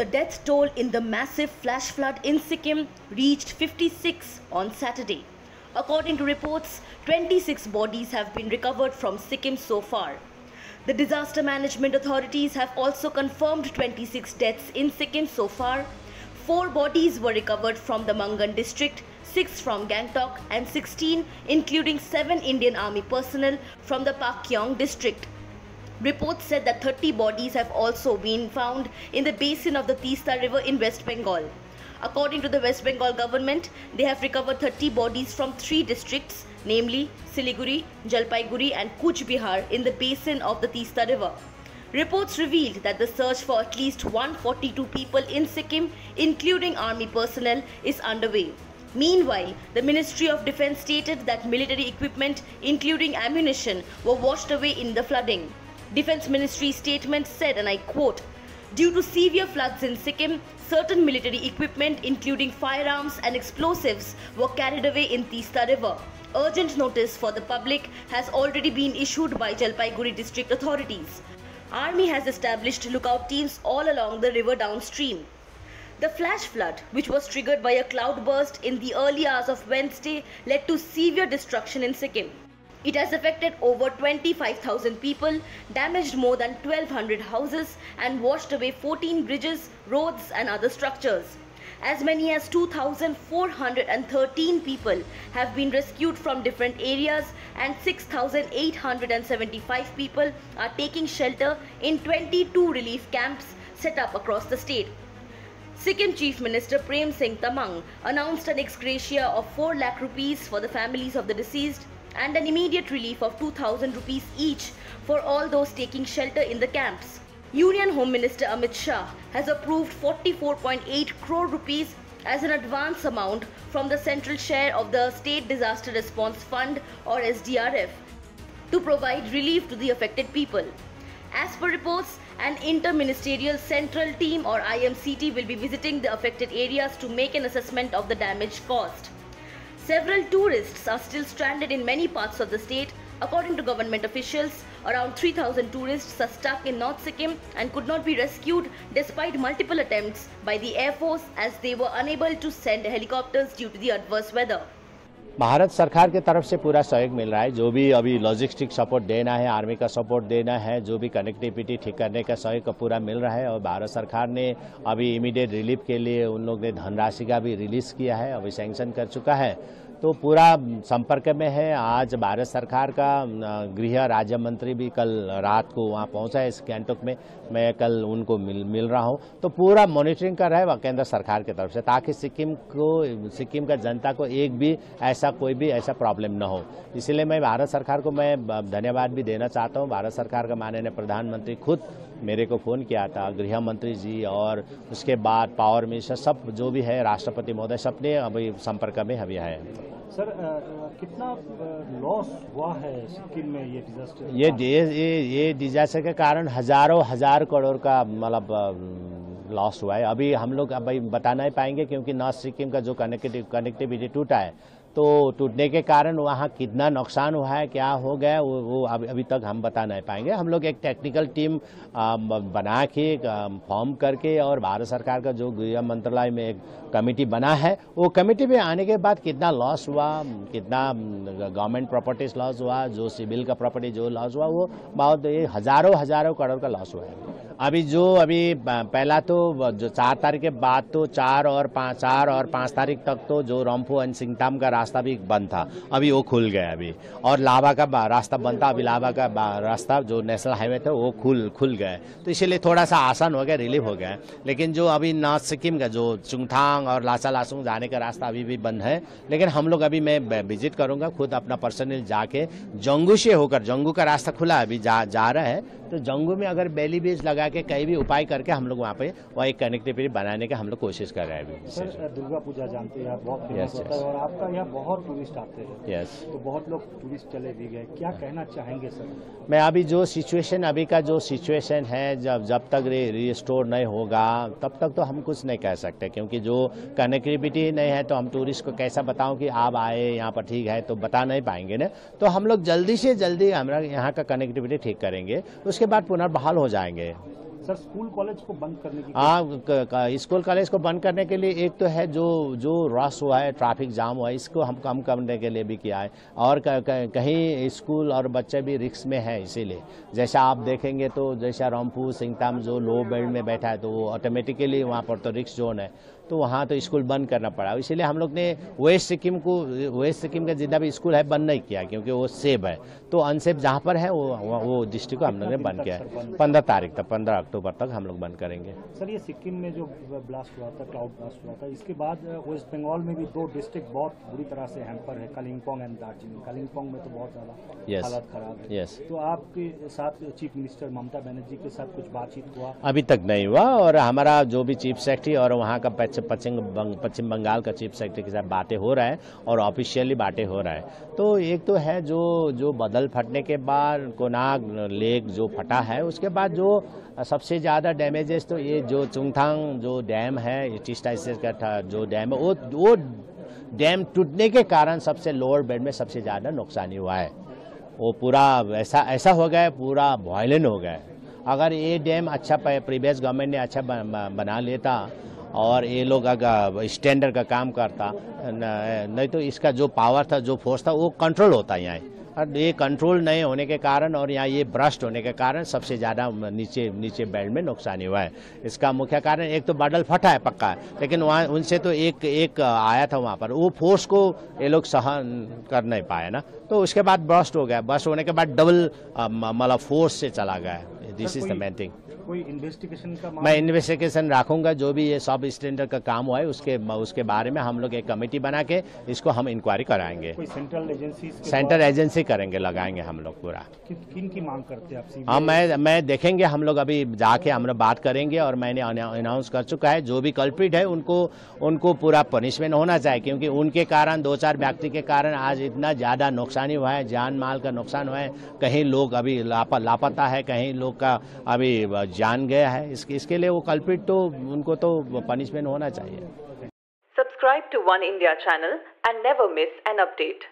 the death toll in the massive flash flood in Sikkim reached 56 on Saturday. According to reports, 26 bodies have been recovered from Sikkim so far. The disaster management authorities have also confirmed 26 deaths in Sikkim so far. 4 bodies were recovered from the Mangan district, 6 from Gangtok and 16 including 7 Indian Army personnel from the Pakyong district. Reports said that 30 bodies have also been found in the basin of the Teesta River in West Bengal. According to the West Bengal government, they have recovered 30 bodies from 3 districts, namely Siliguri, Jalpaiguri and Cooch Behar in the basin of the Teesta River. Reports revealed that the search for at least 142 people in Sikkim, including army personnel, is underway. Meanwhile, the Ministry of Defence stated that military equipment, including ammunition, were washed away in the flooding. Defence Ministry statement said, and I quote, "Due to severe floods in Sikkim, certain military equipment including firearms and explosives were carried away in Teesta River. Urgent notice for the public has already been issued by Jalpaiguri district authorities. Army has established lookout teams all along the river downstream." The flash flood, which was triggered by a cloudburst in the early hours of Wednesday, led to severe destruction in Sikkim. It has affected over 25,000 people, damaged more than 1,200 houses and washed away 14 bridges, roads and other structures. As many as 2,413 people have been rescued from different areas and 6,875 people are taking shelter in 22 relief camps set up across the state. Sikkim Chief Minister Prem Singh Tamang announced an ex gratia of 4 lakh rupees for the families of the deceased and an immediate relief of 2,000 rupees each for all those taking shelter in the camps. Union Home Minister Amit Shah has approved 44.8 crore rupees as an advance amount from the central share of the State Disaster Response Fund or SDRF to provide relief to the affected people. As per reports, an Inter-Ministerial Central Team or IMCT will be visiting the affected areas to make an assessment of the damage caused. Several tourists are still stranded in many parts of the state. According to government officials, around 3,000 tourists are stuck in North Sikkim and could not be rescued despite multiple attempts by the Air Force as they were unable to send helicopters due to the adverse weather. Bharat सरकार के तरफ से पूरा सहयोग मिल रहा है। जो भी अभी लॉजिस्टिक सपोर्ट देना है, आर्मी का सपोर्ट देना है, जो भी कनेक्टिविटी ठीक करने का सहयोग पूरा मिल रहा है। और भारत सरकार ने अभी इमीडिएट रिलीफ के लिए उन लोग ने धनराशि का भी रिलीज किया है, अभी सैंक्शन कर चुका है। तो पूरा संपर्क में है। आज भारत सरकार का गृह राज्य मंत्री भी कल रात को वहाँ पहुँचा है इस गैंगटॉक में। मैं कल उनको मिल रहा हूँ। तो पूरा मॉनिटरिंग कर रहा है केंद्र सरकार की तरफ से, ताकि सिक्किम का जनता को कोई भी ऐसा प्रॉब्लम न हो। इसलिए मैं भारत सरकार को मैं धन्यवाद भी देना चाहता हूँ। भारत सरकार का माननीय प्रधानमंत्री खुद मेरे को फ़ोन किया था, गृह मंत्री जी और उसके बाद पावर मिनिस्टर, सब जो भी है, राष्ट्रपति महोदय, सबने अभी संपर्क में अभी है। सर, कितना लॉस हुआ है सिक्किम में ये डिजास्टर? ये डिजास्टर के कारण हजार करोड़ का मतलब लॉस हुआ है। अभी हम लोग अभी बता नहीं पाएंगे क्योंकि नॉर्थ सिक्किम का जो कनेक्टिविटी टूटा है, तो टूटने के कारण वहाँ कितना नुकसान हुआ है, क्या हो गया, वो अभी तक हम बता नहीं पाएंगे। हम लोग एक टेक्निकल टीम बना के फॉर्म करके और भारत सरकार का जो गृह मंत्रालय में एक कमेटी बना है, वो कमेटी में आने के बाद कितना लॉस हुआ, कितना गवर्नमेंट प्रॉपर्टीज लॉस हुआ, जो सिविल का प्रॉपर्टी जो लॉस हुआ, वो बहुत हजारों करोड़ का लॉस हुआ है। अभी पहला तो जो 4 तारीख के बाद तो 4 और 5 तारीख तक तो जो रंफू एंड सिंगताम का रास्ता भी बंद था, अभी वो खुल गया अभी। और लाभा का रास्ता बंद था, अभी लाभा का रास्ता जो नेशनल हाईवे था वो खुल गया। तो इसीलिए थोड़ा सा आसान हो गया, रिलीफ हो गया। लेकिन जो अभी नॉर्थ सिक्किम का जो चुंगथांग और लासा लासुंग जाने का रास्ता अभी भी बंद है। लेकिन हम लोग अभी मैं विजिट करूंगा खुद, अपना पर्सनल जाके जंगू से होकर, जंगू का रास्ता खुला अभी जा रहा है, तो जंगू में अगर बेली बीज लगा के कहीं भी उपाय करके हम लोग वहाँ पे वही कनेक्टिविटी बनाने की हम लोग कोशिश कर रहे हैं अभी। सर, दुर्गा पूजा जानते हैं आप, बहुत फेमस होता है और आपका यहाँ बहुत टूरिस्ट आते हैं। तो बहुत लोग टूरिस्ट चले भी गए, क्या कहना चाहेंगे सर? मैं अभी अभी का जो सिचुएशन है, जब तक रिस्टोर नहीं होगा तब तक तो हम कुछ नहीं कह सकते, क्योंकि जो कनेक्टिविटी नहीं है तो हम टूरिस्ट को कैसा बताऊं कि आप आए यहाँ पर ठीक है, तो बता नहीं पाएंगे ना। तो हम लोग जल्दी से जल्दी हमारा यहाँ का कनेक्टिविटी ठीक करेंगे, उसके बाद पुनर्बहाल हो जाएंगे। सर स्कूल कॉलेज को बंद करने की, हाँ, स्कूल कॉलेज को बंद करने के लिए एक तो है जो रश हुआ है, ट्रैफिक जाम हुआ है, इसको हम कम करने के लिए भी किया है। और कहीं स्कूल और बच्चे भी रिस्क में है, इसीलिए जैसा आप देखेंगे तो जैसा रामपुर सिंगताम जो लो बेल्ट में बैठा है तो वो ऑटोमेटिकली वहाँ पर तो रिस्क जोन है, तो वहाँ तो स्कूल बंद करना पड़ा। इसीलिए हम लोग ने वेस्ट सिक्किम का जितना भी स्कूल है बंद नहीं किया, क्योंकि वो सेफ है। तो अनसेफ जहाँ पर है वो डिस्ट्रिक्ट को हम लोग ने बंद किया है। 15 तारीख तक, 15 अक्टूबर तक हम लोग बंद करेंगे। सर ये सिक्किम में जो ब्लास्ट हुआ था, क्लाउड ब्लास्ट हुआ था, इसके बाद वेस्ट बंगाल में भी 2 डिस्ट्रिक्ट बहुत बुरी तरह से हैम्पर है, कालिम्पोंग एंड दार्जिलिंग। कालिम्पोंग में तो बहुत ज़्यादा हालत खराब है। तो आपके साथ चीफ मिनिस्टर ममता बनर्जी के साथ कुछ बातचीत हुआ? अभी तक नहीं हुआ, और हमारा जो भी चीफ सेक्रेटरी और वहाँ का पश्चिम बंगाल का चीफ सेक्रेटरी के साथ बातें हो रहा है और ऑफिशियली बातें हो रहा है। तो एक तो है जो बदल फटने के बाद कोनाक लेक जो फटा है, उसके बाद जो सबसे ज़्यादा डैमेजेस तो ये जो चुंगथांग जो डैम है, टीस्टाइसिस का जो डैम है, वो डैम टूटने के कारण सबसे लोअर बेड में सबसे ज़्यादा नुकसान हुआ है। वो पूरा ऐसा हो गया है, पूरा वायलेंट हो गया है। अगर ये डैम अच्छा प्रीवियस गवर्नमेंट ने अच्छा बना लेता और ये लोग अगर स्टैंडर्ड का काम करता, नहीं तो इसका जो पावर था, जो फोर्स था, वो कंट्रोल होता यहाँ। और ये कंट्रोल नहीं होने के कारण और यहाँ ये ब्रस्ट होने के कारण सबसे ज़्यादा नीचे बेल्ट में नुकसान हुआ है। इसका मुख्य कारण एक तो बादल फटा है पक्का है, लेकिन वहाँ उनसे तो एक आया था वहाँ पर, वो फोर्स को ये लोग सहन कर नहीं पाए ना, तो उसके बाद ब्रस्ट हो गया। ब्रस्ट होने के बाद डबल मतलब फोर्स से चला गया। This is the main thing. कोई इन्वेस्टिगेशन का मैं इन्वेस्टिगेशन रखूंगा, जो भी ये सब स्टैंडर्ड का काम हुआ है उसके बारे में हम लोग एक कमेटी बना के इसको हम इंक्वायरी कराएंगे। कोई सेंट्रल एजेंसी करेंगे, लगाएंगे हम लोग पूरा। किन की मांग करते हैं आप? हाँ, मैं देखेंगे, हम लोग अभी जाके हम लोग बात करेंगे और मैंने अनाउंस कर चुका है जो भी कल्प्रिट है उनको पूरा पनिशमेंट होना चाहिए, क्योंकि उनके कारण 2-4 व्यक्ति के कारण आज इतना ज़्यादा नुकसान हुआ है, जान माल का नुकसान हुआ है। कहीं लोग अभी लापता है, कहीं लोग का अभी जान गया है। इसके लिए वो कल्प्रिट तो उनको तो पनिशमेंट होना चाहिए। Subscribe to One India channel and never miss an update.